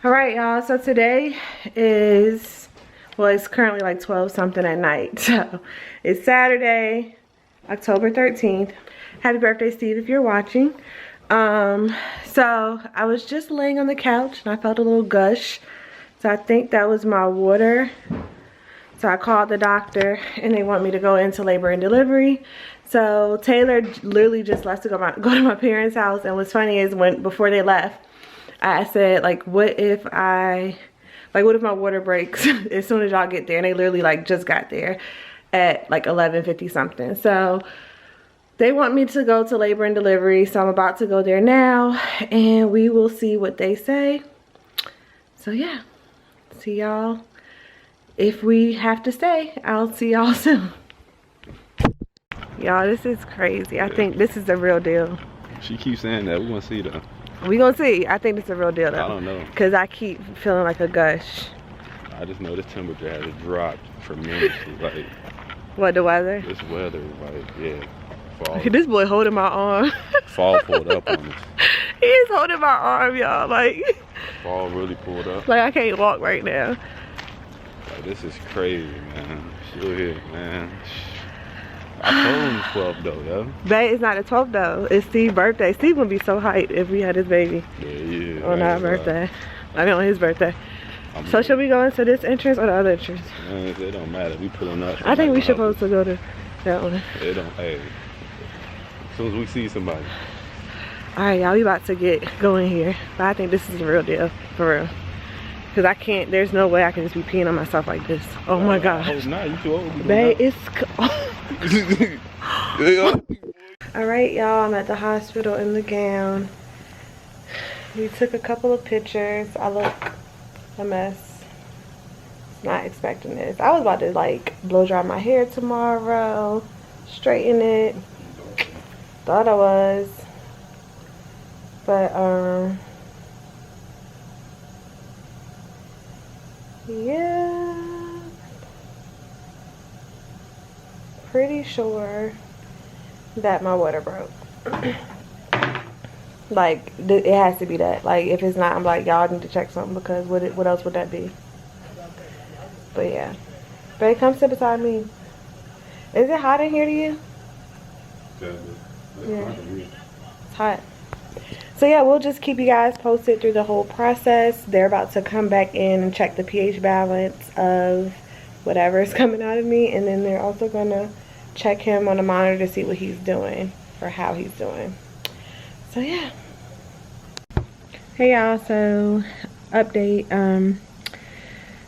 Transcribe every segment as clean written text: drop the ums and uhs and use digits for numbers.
All right, y'all, so today is, well, it's currently like 12 something at night. So it's Saturday, October 13th. Happy birthday, Steve, if you're watching. So I was just laying on the couch and I felt a little gush. So I think that was my water. So I called the doctor and they want me to go into labor and delivery. So Taylor literally just left to go to my parents' house. And what's funny is before they left, I said, like, what if my water breaks as soon as y'all get there? And they literally like just got there at like 11:50 something. So they want me to go to labor and delivery. So I'm about to go there now and we will see what they say. So yeah, see y'all. If we have to stay, I'll see y'all soon. Y'all, this is crazy. I think this is the real deal. She keeps saying that. We're gonna see though. We gonna see. I think it's a real deal though. I don't know. Cause I keep feeling like a gush. I just know this temperature has dropped tremendously. Like, What, the weather? this weather, like, yeah. Fall, This boy holding my arm. fall pulled up on us. He is holding my arm, y'all. Like Fall really pulled up. I can't walk right now. Like, this is crazy, man. Still here, man. I told him 12 though, yo. Babe, it's not the 12th though. It's Steve's birthday. Steve would be so hyped if we had his baby Yeah. on our birthday. I mean on his birthday. So should we go into this entrance or the other entrance? Man, it don't matter. We pulling up. I think we should supposed to go to that one. It don't, hey. As soon as we see somebody. Alright, y'all, we about to go in here. But I think this is the real deal, for real. Cause I can't, there's no way I can just be peeing on myself like this. Oh my gosh. I hope not. You too old. Babe, it's Alright, y'all, I'm at the hospital in the gown. We took a couple of pictures. I look a mess. Not expecting this. I was about to like blow dry my hair tomorrow, straighten it. Thought I was. But yeah, pretty sure that my water broke. Like, it has to be that. Like, if it's not, I'm like, y'all need to check something, because what else would that be? But yeah. Babe, come sit beside me. Is it hot in here to you? Yeah. It's hot. So yeah, we'll just keep you guys posted through the whole process. They're about to come back in and check the pH balance of whatever is coming out of me. And then they're also going to check him on the monitor to see what he's doing or how he's doing. So yeah. Hey y'all, so update.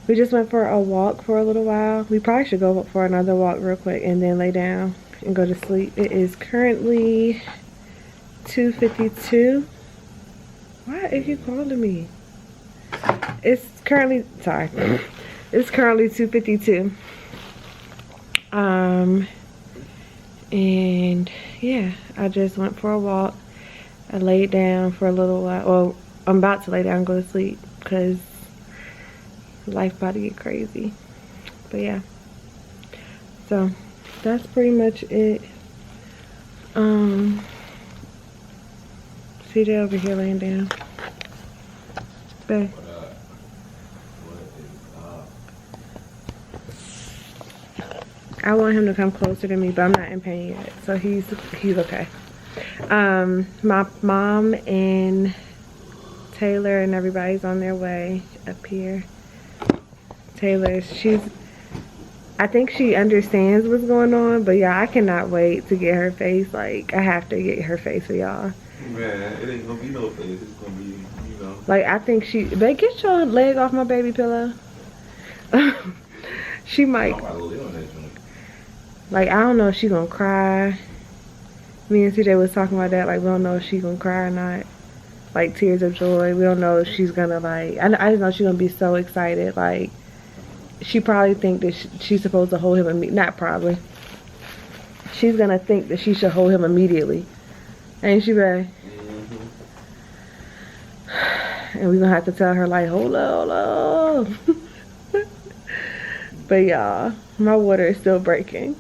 We just went for a walk for a little while. We probably should go for another walk real quick and then lay down and go to sleep. It is currently 2:52. Why are you calling me? It's currently, sorry. It's currently 2:52. And yeah, I just went for a walk. I laid down for a little while. Well, I'm about to lay down and go to sleep because life about to get crazy. But yeah. So that's pretty much it. CJ over here laying down. Babe. I want him to come closer to me, but I'm not in pain yet, so he's okay. My mom and Taylor and everybody's on their way up here. Taylor, I think she understands what's going on, but yeah, I cannot wait to get her face. Like, I have to get her face for y'all. Man, it ain't gonna be no face. It's gonna be, you know. Like, I think babe, get your leg off my baby pillow. She might. Like, I don't know if she's gonna cry. Me and CJ was talking about that. Like, we don't know if she's gonna cry or not. Like, tears of joy. We don't know if she's gonna, like, I just know she's gonna be so excited. Like, she probably think that she's supposed to hold him not probably. She's gonna think that she should hold him immediately. Ain't she, babe? And we're gonna have to tell her, like, hold on. But y'all, my water is still breaking.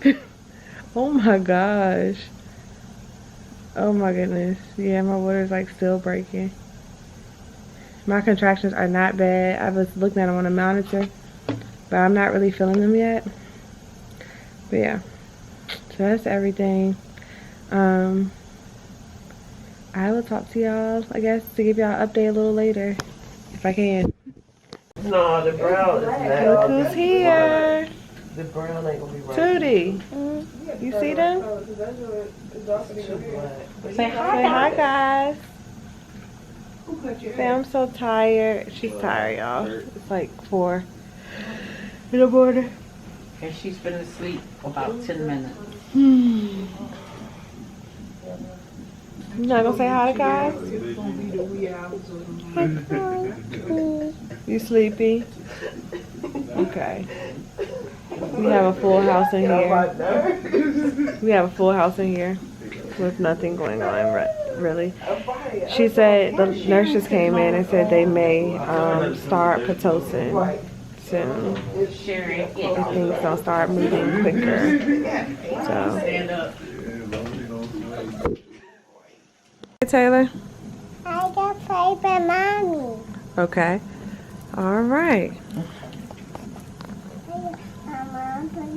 Oh my gosh. Oh my goodness. Yeah, my water is like still breaking. My contractions are not bad. I was looking at them on a monitor, but I'm not really feeling them yet. But yeah, so that's everything. I will talk to y'all, I guess, to give y'all an update a little later, if I can. No, the brown is not. Look who's here. The brown ain't gonna be right. Tootie, you see them? Say hi, guys. Say I'm so tired. She's tired, y'all. It's like 4 in the morning. And she's been asleep about 10 minutes. You not gonna say hi to guys? You sleepy? Okay. We have a full house in here. We have a full house in here with nothing going on, really. She said the nurses came in and said they may start Pitocin soon. If things don't start moving quicker. So. Hey, Taylor. I got play by mommy. Okay. All right. My mom put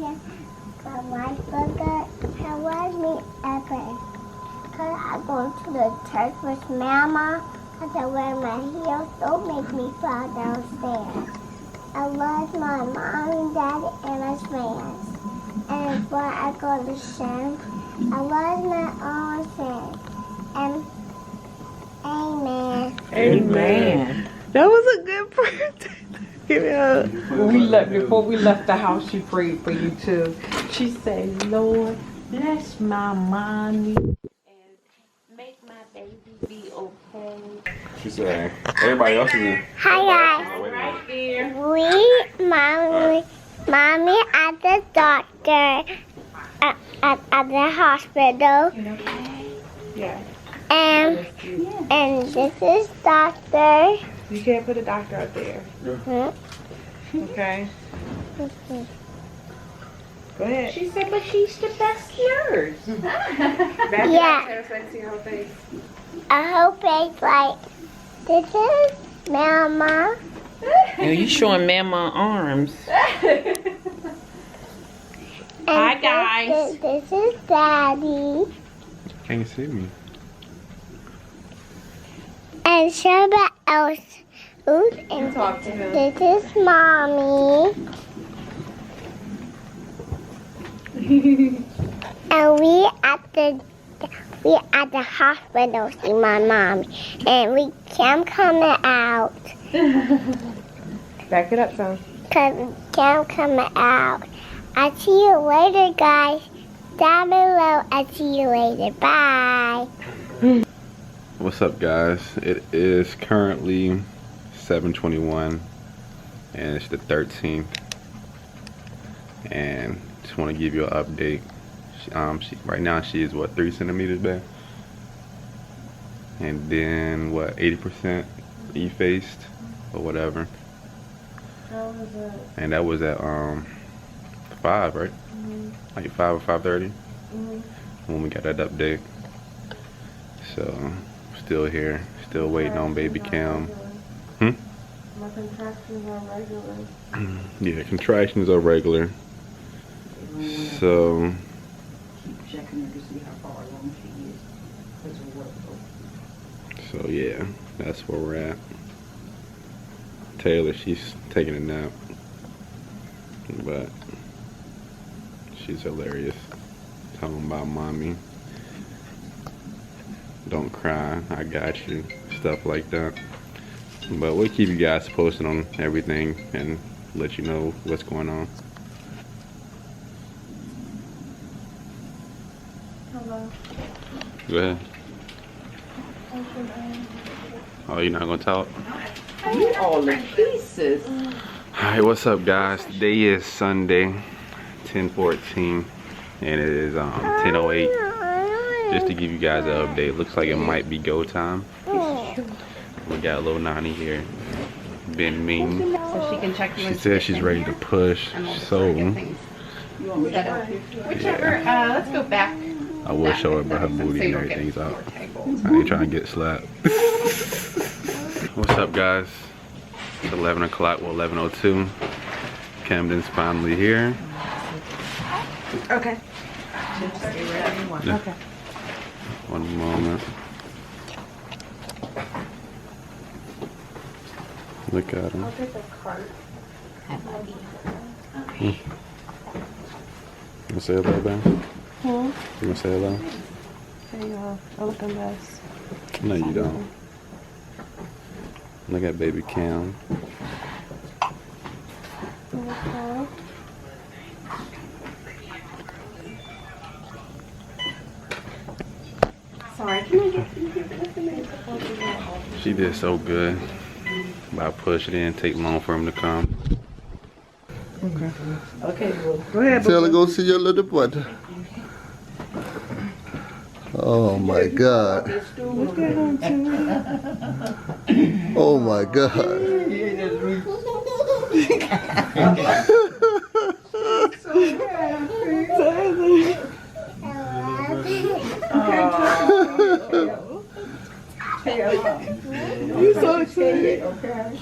my burger and was me ever. Cause I go to the church with Mama. Cause I wear my heels. Don't make me fall downstairs. I love my mom and daddy and my friends. And before I go to gym, I love my own friends. And amen. Amen. That was a good prayer. Give me a hug. Before we left the house, she prayed for you too. She said, Lord, bless my mommy and make my baby be okay. She said, everybody else is in. Hi guys. Mommy at the doctor at the hospital. Yeah. And this is doctor. You can't put a doctor up there. Okay. Go ahead. She said, but she's the best nurse. Yeah. I hope it's like, this is Mama. You showing Mama arms. And Hi, guys. This is Daddy. Can't see me. And somebody else. Ooh, and this is Mommy. And we at the hospital see my mommy. And we can't come out. Back it up, son. Cause we can't come out. I'll see you later, guys. Down below, I'll see you later. Bye. What's up, guys? It is currently 7:21 and it's the 13th, and just want to give you an update. Right now she is what, 3 centimeters back, and then what, 80% effaced or whatever. How was it? And that was at 5, right? Like 5 or 5:30 when we got that update. So still here, still waiting on baby Cam. My contractions are regular. Yeah, contractions are regular. So Keep checking her to see how far along she is. Because of work. so yeah, that's where we're at. Taylor, she's taking a nap, but she's hilarious. Talking about mommy, don't cry, I got you, stuff like that. But we'll keep you guys posted on everything and let you know what's going on. Hello. Go ahead. Oh, you're not gonna talk? You all the pieces. Alright, what's up, guys? Today is Sunday, 10/14, and it is 10:08. Just to give you guys an update, looks like it might be go time. We got a little Nani here, been mean. So she can check you. She says she's ready to push, so You want me to help you? Whichever. Let's go back. I will show her, but her booty and everything's out. I ain't trying to get slapped. What's up, up, guys? It's 11 o'clock, well 11:02. Camden's finally here. Okay. Yeah. Okay. One moment. Look at him. I'll take the cart. You wanna say hello, Ben? You wanna say hello? There you go. I look a mess. No, you don't. Look at baby Cam. Okay. Sorry, can I get She did so good. About to push it in, take long for him to come. Okay, well, Go ahead, Tell her boo. go see your little brother. Oh my God. Look at him, too. Oh my God. You so excited. okay.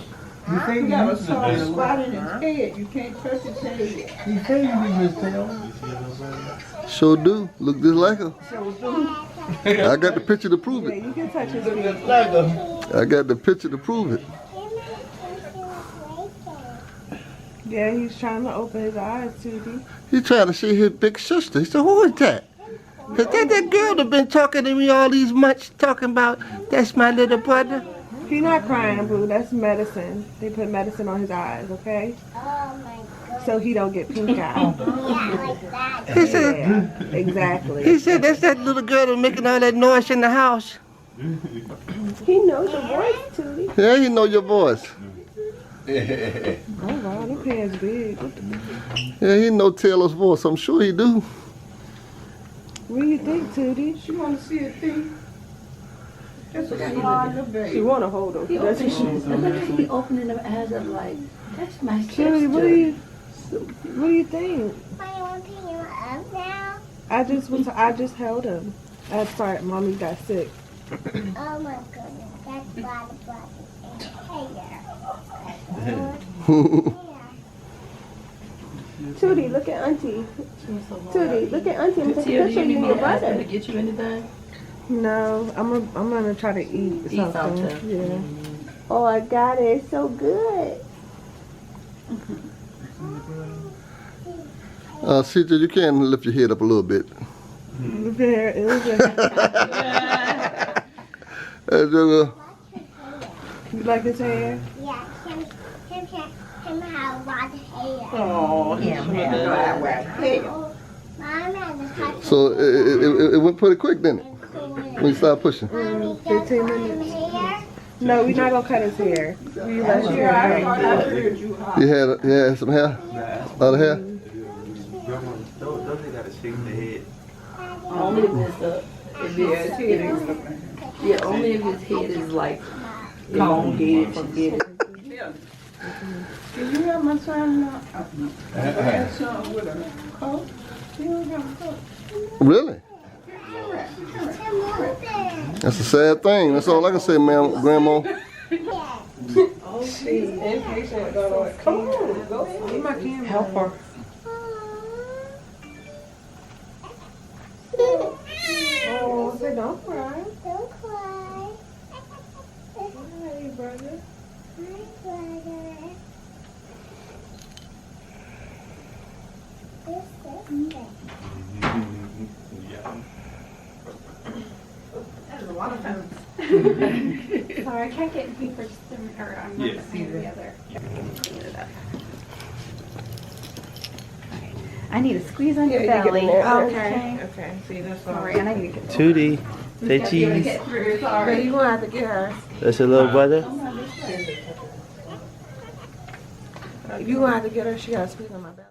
You think he got a soft spot in his head. You can't touch his head. You think he was tell? Sure do. Look just like her. I got the picture to prove Yeah, it. you can touch his feet. I got the picture to prove it. Yeah, he's trying to open his eyes, Tootie. He trying to see his big sister. He said, who is that? Is that girl that been talking to me all these months, talking about, that's my little brother? He's not crying, boo. That's medicine. They put medicine on his eyes, okay? Oh my God. So he don't get pink eye. Yeah, like that. He said, Yeah, exactly. he said, that's that little girl that's making all that noise in the house. He knows your voice, Tootie. Yeah, he know your voice. Oh, wow, them pants big. What Yeah, he know Taylor's voice. I'm sure he do. do you think, Tootie? She want to see a thing. Just a small little She baby. want to hold him. That's what she Look at he opening them eyes up like, that's my Tootie, what do you think? Why you want to pick him up now? I just held him. That's right, mommy got sick. Oh my goodness, that's why the blood is Tootie, look at auntie. Tootie, look at auntie. I'm taking a picture of you and your brother. Get you anything? No, I'm gonna try to eat something. something. Yeah. Oh, I got it. It's so good. CJ, you can lift your head up a little bit. There is a. You like his hair? Yeah, him have a lot of hair. Oh, him had a black hair. Mom had to touch So it went pretty quick, didn't it? When you started pushing. 15 minutes. hair. No, we're not gonna cut his hair. We let his hair I hang. heard you hot. You had some hair? A lot of hair? Don't they gotta shake the head? Only if it's only if his head is like elongated from getting. Can you have my son now? I had son with a coat. You don't have a coat. Really? That's a sad thing. That's all I can say, ma'am, Grandma. Come on, go. Get my camera. Help her. Oh, say don't cry. Don't cry. Hey, brother. Hi, brother. This sister. Sorry, I can't get paper stem, or I'm not Yes. seeing the other. I need to squeeze on your belly. Okay. Okay. See, that's all. Sorry, and I need to get Tootie, say cheese. But you gonna have to get her. That's your little brother. You gonna have to get her. She got to squeeze on my belly.